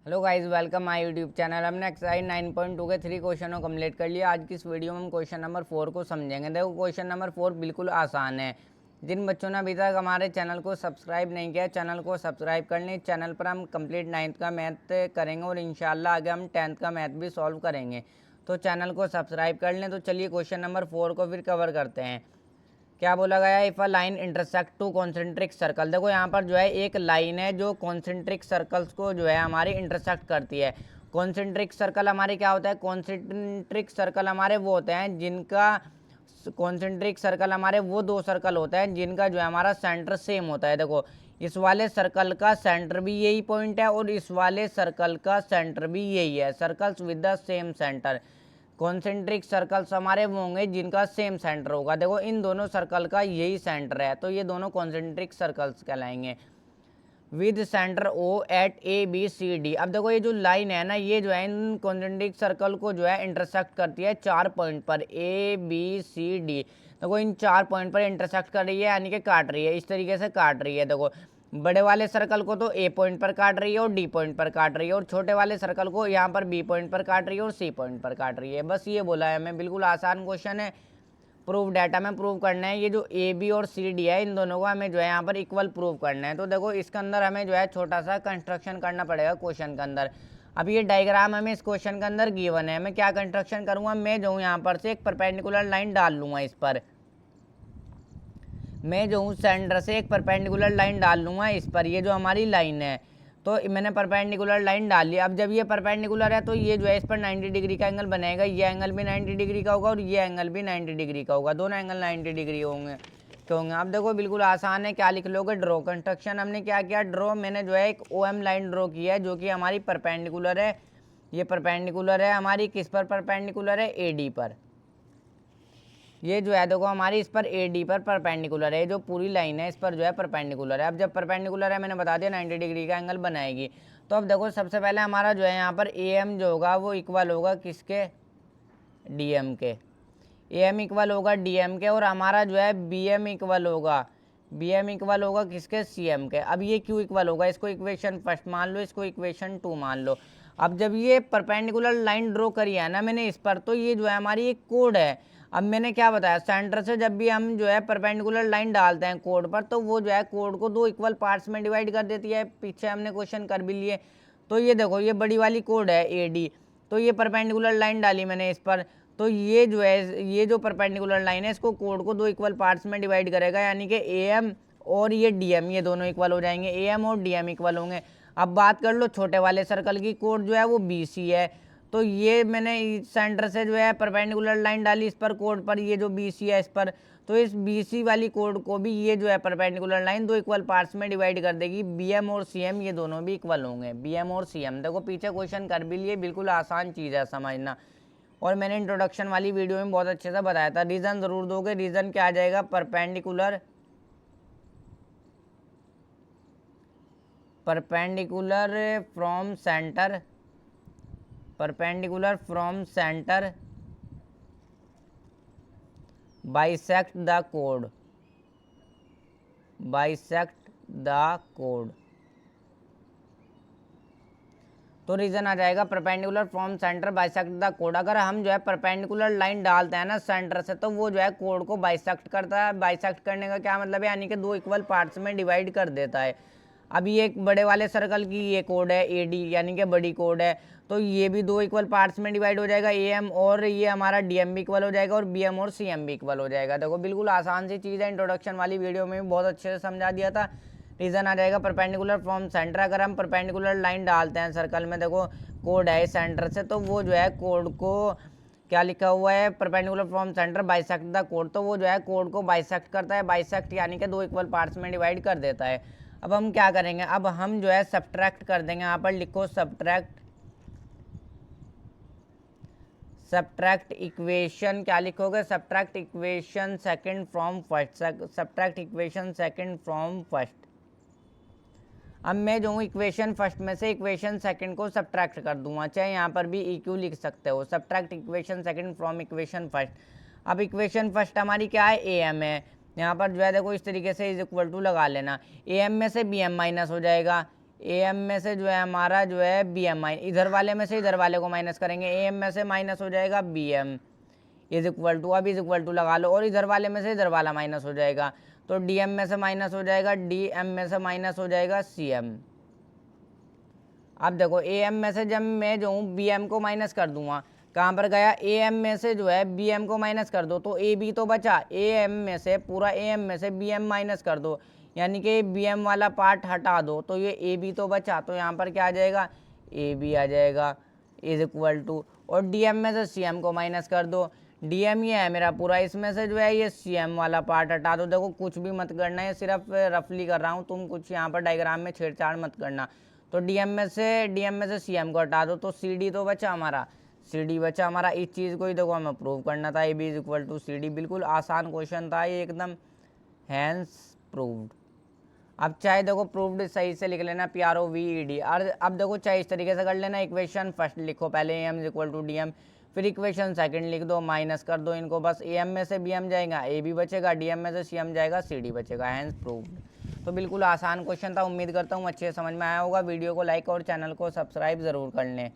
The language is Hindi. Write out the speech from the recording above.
Hello guys, welcome my YouTube channel. हमने एक्सरसाइज 9.2 के 3 क्वेश्चन को कंप्लीट कर लिया। आज की इस वीडियो में हम क्वेश्चन नंबर 4 को समझेंगे। देखो, क्वेश्चन नंबर 4 बिल्कुल आसान है। जिन बच्चों ने अभी तक हमारे चैनल को सब्सक्राइब नहीं किया, चैनल को सब्सक्राइब कर लें। चैनल पर हम कंप्लीट 9th का मैथ करेंगे और इंशाल्लाह आगे हम 10th का मैथ भी सॉल्व करेंगे, तो चैनल को सब्सक्राइब कर लें। तो चलिए क्वेश्चन नंबर 4 को फिर कवर करते हैं। क्या बोला गया है? If a line intersect to concentric circle. देखो, यहाँ पर जो है एक लाइन है जो कॉन्सेंट्रिक सर्कल्स को जो है हमारी इंटरसेक्ट करती है। कॉन्सेंट्रिक सर्कल हमारे क्या होता है? कॉन्सेंट्रिक सर्कल हमारे वो होते हैं जिनका कॉन्सेंट्रिक सर्कल हमारे वो दो सर्कल होते हैं जिनका जो है हमारा सेंटर सेम होता है। देखो, इस वाले सर्कल का सेंटर भी यही पॉइंट है और इस वाले सर्कल का सेंटर भी यही है। Circles with the same centre. Concentric circles हमारे वो होंगे जिनका सेम सेंटर होगा। देखो, इन दोनों सर्कल का यही सेंटर है, तो ये दोनों कॉन्सेंट्रिक सर्कल्स कहलाएंगे। With centre O at A B C D. अब देखो, ये जो लाइन है ना, ये जो है इन कॉन्सेंट्रिक सर्कल को जो है इंटरसेक्ट करती है 4 पॉइंट पर, ए बी सी डी। देखो, इन 4 पॉइंट पर इंटरसेक्ट कर रही है, यानी कि काट रही है, इस तरीके से काट रही है। देखो, बड़े वाले सर्कल को तो ए पॉइंट पर काट रही है और डी पॉइंट पर काट रही है, और छोटे वाले सर्कल को यहाँ पर बी पॉइंट पर काट रही है और सी पॉइंट पर काट रही है। बस ये बोला है हमें, बिल्कुल आसान क्वेश्चन है। प्रूफ डाटा में प्रूव करना है। ये जो ए बी और सी डी है, इन दोनों को हमें जो है यहाँ पर इक्वल प्रूव करना है। तो देखो, इसके अंदर हमें जो है छोटा सा कंस्ट्रक्शन करना पड़ेगा क्वेश्चन के अंदर। अब ये डायग्राम हमें इस क्वेश्चन के अंदर गिवन है। मैं क्या कंस्ट्रक्शन करूँगा? मैं जो हूँ यहाँ पर से एक परपेंडिकुलर लाइन डाल लूँगा इस पर। मैं जो हूँ सेंटर से एक परपेंडिकुलर लाइन डाल लूँगा इस पर। ये जो हमारी लाइन है, तो मैंने परपेंडिकुलर लाइन डाल ली। अब जब ये परपेंडिकुलर है तो ये जो है इस पर 90 डिग्री का एंगल बनेगा। ये एंगल भी 90 डिग्री का होगा और ये एंगल भी 90 डिग्री का होगा। दोनों एंगल 90 डिग्री होंगे होंगे। अब देखो, बिल्कुल आसान है। क्या लिख लोगे? Draw construction. हमने क्या किया? ड्रॉ। मैंने जो है एक OM लाइन ड्रॉ की है जो कि हमारी परपेंडिकुलर है। ये परपेंडिकुलर है हमारी किस पर? परपेंडिकुलर है AD पर। ये जो है देखो हमारी इस पर AD पर परपेंडिकुलर है। जो पूरी लाइन है इस पर जो है परपेंडिकुलर है। अब जब परपेंडिकुलर है, मैंने बता दिया 90 डिग्री का एंगल बनाएगी। तो अब देखो, सबसे पहले हमारा जो है यहाँ पर AM जो होगा वो इक्वल होगा किसके? DM के। AM इक्वल होगा DM के, और हमारा जो है BM इक्वल होगा किसके? CM के। अब ये क्यों इक्वल होगा? इसको इक्वेशन फर्स्ट मान लो, इसको इक्वेशन 2 मान लो। अब जब ये परपेंडिकुलर लाइन ड्रॉ करी है ना मैंने इस पर, तो ये जो है हमारी एक कोड है। अब मैंने क्या बताया? सेंटर से जब भी हम जो है परपेंडिकुलर लाइन डालते हैं कोड पर, तो वो जो है कोड को 2 इक्वल पार्ट्स में डिवाइड कर देती है। पीछे हमने क्वेश्चन कर भी लिए। तो ये देखो, ये बड़ी वाली कोड है AD। तो ये परपेंडिकुलर लाइन डाली मैंने इस पर, तो ये जो है ये जो परपेंडिकुलर लाइन है इसको कोड को 2 इक्वल पार्ट्स में डिवाइड करेगा, यानी कि AM और ये DM, ये दोनों इक्वल हो जाएंगे। AM और DM इक्वल होंगे। अब बात कर लो छोटे वाले सर्कल की, कोड जो है वो BC है। तो ये मैंने सेंटर से जो है परपेंडिकुलर लाइन डाली इस पर कोड पर, ये जो BC है इस पर, तो इस BC वाली कोड को भी ये जो है परपेंडिकुलर लाइन 2 इक्वल पार्ट्स में डिवाइड कर देगी। BM और CM ये दोनों भी इक्वल होंगे। BM और CM देखो, पीछे क्वेश्चन कर भी लिए, बिल्कुल आसान चीज़ है समझना। और मैंने इंट्रोडक्शन वाली वीडियो में बहुत अच्छे से बताया था। रीज़न ज़रूर दोगे। रीज़न क्या आ जाएगा? Perpendicular from centre, perpendicular from centre bisect the code, bisect the code. तो रीजन आ जाएगा perpendicular from centre bisect the code. अगर हम जो है परपेंडिकुलर लाइन डालते हैं ना सेंटर से, तो वो जो है कोड को बाइसेक्ट करता है। बाइसेक्ट करने का क्या मतलब है? यानी कि 2 इक्वल पार्ट्स में डिवाइड कर देता है। अब ये एक बड़े वाले सर्कल की ये कोड है AD, यानी कि बड़ी कोड है, तो ये भी 2 इक्वल पार्ट्स में डिवाइड हो जाएगा AM, और ये हमारा DM भी इक्वल हो जाएगा और BM और CM भी इक्वल हो जाएगा। देखो, बिल्कुल आसान सी चीज़ है। इंट्रोडक्शन वाली वीडियो में भी बहुत अच्छे से समझा दिया था। रीज़न आ जाएगा परपेंडिकुलर फ्रॉम सेंटर। अगर हम परपेंडिकुलर लाइन डालते हैं सर्कल में, देखो कोड है सेंटर से, तो वो जो है कोड को क्या लिखा हुआ है? Perpendicular from centre bisect the code. तो वो जो है कोड को बाइसेक्ट करता है। बाइसेक्ट यानी कि 2 इक्वल पार्ट्स में डिवाइड कर देता है। अब हम क्या करेंगे? अब हम जो है सब्ट्रैक्ट कर देंगे। यहाँ पर लिखो सब्ट्रैक्ट इक्वेशन। क्या लिखोगे? Subtract equation second from first. Subtract equation second from first. अब मैं जो हूँ इक्वेशन फर्स्ट में से इक्वेशन सेकंड को सब्ट्रैक्ट कर दूंगा, चाहे यहाँ पर भी EQ लिख सकते हो। Subtract equation second from equation first. अब इक्वेशन फर्स्ट हमारी क्या है? AM है। यहाँ पर जो है देखो इस तरीके से इज इक्वल टू लगा लेना। AM में से BM माइनस हो जाएगा, ए एम में से जो है हमारा जो है बी एम, इधर वाले में से इधर वाले को माइनस करेंगे, ए एम में से माइनस हो जाएगा B M is equal to, अब इज इक्वल टू लगा लो, और इधर वाले में से इधर वाला माइनस हो जाएगा, तो डी एम में से माइनस हो जाएगा डी एम में से माइनस हो जाएगा सी एम। अब देखो ए एम में से जब मैं जो हूँ बी एम को माइनस कर दूंगा, कहाँ पर गया, ए एम में से जो है बी एम को माइनस कर दो तो ए बी तो बचा, ए एम में से पूरा ए एम में से बी एम माइनस कर दो, यानी कि बी एम वाला पार्ट हटा दो तो ये ए बी तो बचा, तो यहाँ पर क्या आ जाएगा, ए बी आ जाएगा इज इक्वल टू, और डी एम में से सी एम को माइनस कर दो, डी एम ये है मेरा पूरा, इसमें से जो है ये सी एम वाला पार्ट हटा दो। देखो कुछ भी मत करना है, सिर्फ रफली कर रहा हूँ, तुम कुछ यहाँ पर डायग्राम में छेड़छाड़ मत करना। तो डी एम में से सी एम को हटा दो तो सी डी तो बचा हमारा, सी डी बचा हमारा। इस चीज़ को ही देखो हमें प्रूव करना था, A B is equal to C D, बिल्कुल आसान क्वेश्चन था ये एकदम, हैंस प्रूव्ड। अब चाहे देखो प्रूव्ड सही से लिख लेना, P R O V E D, और अब देखो चाहे इस तरीके से कर लेना, इक्वेशन फर्स्ट लिखो पहले A M is equal to D M, फिर इक्वेशन सेकंड लिख दो, माइनस कर दो इनको, बस ए एम में से बी एम जाएगा, ए बी बचेगा, डी एम में से सी एम जाएगा, सी डी बचेगा, हैंस प्रूव्ड। तो बिल्कुल आसान क्वेश्चन था, उम्मीद करता हूँ अच्छे समझ में आया होगा। वीडियो को लाइक और चैनल को सब्सक्राइब ज़रूर कर लें।